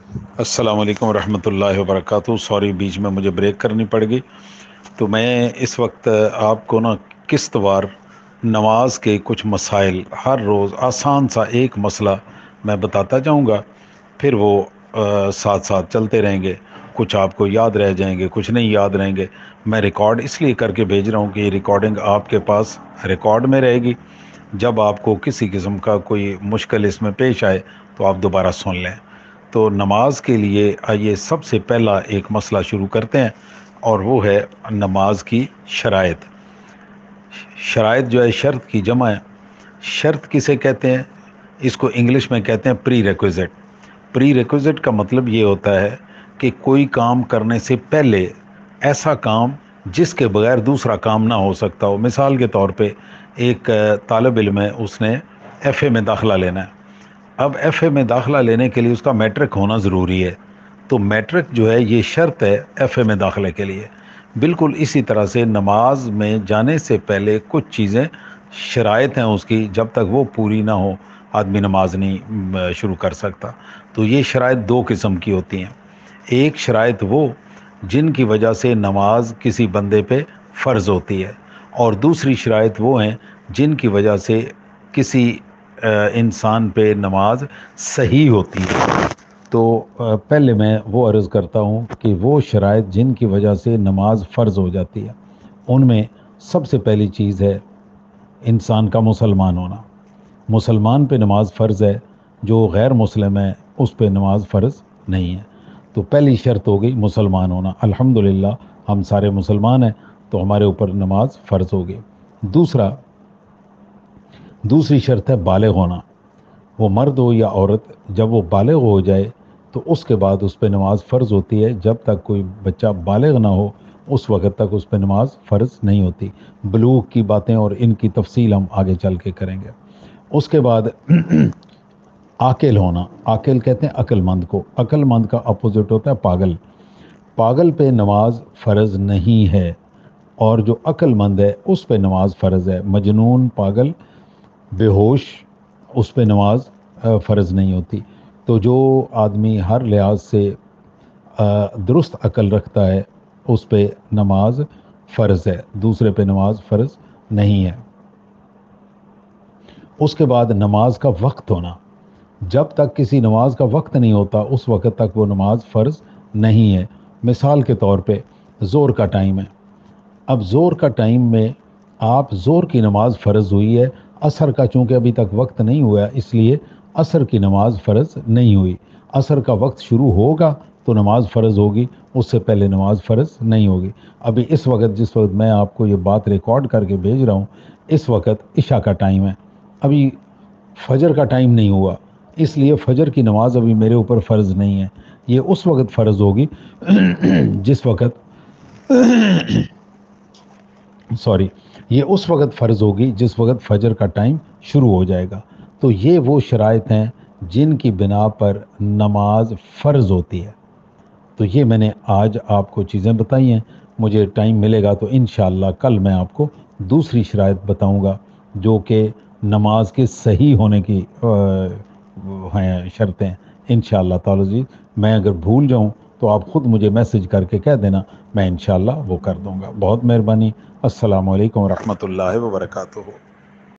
السلام علیکم ورحمۃ اللہ وبرکاتہ۔ سوری، بیچ میں مجھے بریک کرنی پڑ گئی۔ تو میں اس وقت آپ کو قسط وار نماز کے کچھ مسائل، ہر روز آسان سا ایک مسئلہ میں بتاتا جاؤں گا، پھر وہ ساتھ ساتھ چلتے رہیں گے۔ کچھ آپ کو یاد رہ جائیں گے، کچھ نہیں یاد رہیں گے۔ میں ریکارڈ اس لیے کر کے بھیج رہا ہوں کہ یہ ریکارڈنگ آپ کے پاس ریکارڈ میں رہے گی۔ جب آپ کو کسی قسم کا کوئی مشکل اس میں پیش آئے تو آپ دوبارہ سن لیں۔ تو نماز کے لیے آئیے سب سے پہلا ایک مسئلہ شروع کرتے ہیں، اور وہ ہے نماز کی شرائط۔ شرائط جو ہے شرط کی جمع ہے۔ شرط کسے کہتے ہیں؟ اس کو انگلش میں کہتے ہیں پری ریکویزٹ۔ پری ریکویزٹ کا مطلب یہ ہوتا ہے کہ کوئی کام کرنے سے پہلے ایسا کام جس کے بغیر دوسرا کام نہ ہو سکتا ہو۔ مثال کے طور پہ ایک طالب علم ہے، اس نے ایف اے میں داخلہ لینا ہے۔ اب ایف اے میں داخلہ لینے کے لیے اس کا میٹرک ہونا ضروری ہے۔ تو میٹرک جو ہے یہ شرط ہے ایف اے میں داخلے کے لیے۔ بالکل اسی طرح سے نماز میں جانے سے پہلے کچھ چیزیں شرائط ہیں اس کی، جب تک وہ پوری نہ ہو آدمی نماز نہیں شروع کر سکتا۔ تو یہ شرائط دو قسم کی ہوتی ہیں۔ ایک شرائط وہ جن کی وجہ سے نماز کسی بندے پہ فرض ہوتی ہے، اور دوسری شرائط وہ ہیں جن کی وجہ سے کسی انسان پہ نماز صحیح ہوتی ہے۔ تو پہلے میں وہ عرض کرتا ہوں کہ وہ شرائط جن کی وجہ سے نماز فرض ہو جاتی ہے، ان میں سب سے پہلی چیز ہے انسان کا مسلمان ہونا۔ مسلمان پہ نماز فرض ہے، جو غیر مسلم ہے اس پہ نماز فرض نہیں ہے۔ تو پہلی شرط ہو گئی مسلمان ہونا۔ الحمدللہ ہم سارے مسلمان ہیں، تو ہمارے اوپر نماز فرض ہو گئی۔ دوسری شرط ہے بالغ ہونا۔ وہ مرد ہو یا عورت، جب وہ بالغ ہو جائے تو اس کے بعد اس پہ نماز فرض ہوتی ہے۔ جب تک کوئی بچہ بالغ نہ ہو اس وقت تک اس پہ نماز فرض نہیں ہوتی۔ بلوغ کی باتیں اور ان کی تفصیل ہم آگے چل کے کریں گے۔ اس کے بعد عاقل ہونا۔ عاقل کہتے ہیں عقل مند کو۔ عقل مند کا اپوزٹ ہوتا ہے پاگل۔ پاگل پہ نماز فرض نہیں ہے، اور جو عقل مند ہے اس پہ نماز فرض ہے۔ مجنون، پاگل، بے ہوش، اس پہ نماز فرض نہیں ہوتی۔ تو جو آدمی ہر لحاظ سے درست عقل رکھتا ہے اس پہ نماز فرض ہے، دوسرے پہ نماز فرض نہیں ہے۔ اس کے بعد نماز کا وقت ہونا۔ جب تک کسی نماز کا وقت نہیں ہوتا اس وقت تک وہ نماز فرض نہیں ہے۔ مثال کے طور پہ ظہر کا ٹائم ہے۔ اب ظہر کا ٹائم میں آپ ظہر کی نماز فرض ہوئی ہے، عصر کا چونکہ ابھی تک وقت نہیں ہوا ہے اس لیے عصر کی نماز فرض نہیں ہوئی۔ عصر کا وقت شروع ہوگا تو نماز فرض ہوگی، اس سے پہلے نماز فرض نہیں ہوگی۔ ابھی اس وقت جس وقت میں آپ کو یہ بات ریکارڈ کر کے بھیج رہا ہوں، اس وقت عشاء کا ٹائم ہے، ابھی فجر کا ٹائم نہیں ہوا، اس لیے فجر کی نماز ابھی میرے اوپر فرض نہیں ہے۔ یہ اس وقت فرض ہوگی جس وقت یہ اس وقت فرض ہوگی جس وقت فجر کا ٹائم شروع ہو جائے گا۔ تو یہ وہ شرائط ہیں جن کی بنا پر نماز فرض ہوتی ہے۔ تو یہ میں نے آج آپ کو چیزیں بتائی ہیں۔ مجھے ٹائم ملے گا تو انشاءاللہ کل میں آپ کو دوسری شرائط بتاؤں گا جو کہ نماز کے صحیح ہونے کی ہیں شرطیں انشاءاللہ تعالی جی۔ میں اگر بھول جاؤں تو آپ خود مجھے میسج کر کے کہہ دینا، میں انشاءاللہ وہ کر دوں گا۔ بہت مہربانی۔ السلام علیکم ورحمۃ اللہ وبرکاتہ۔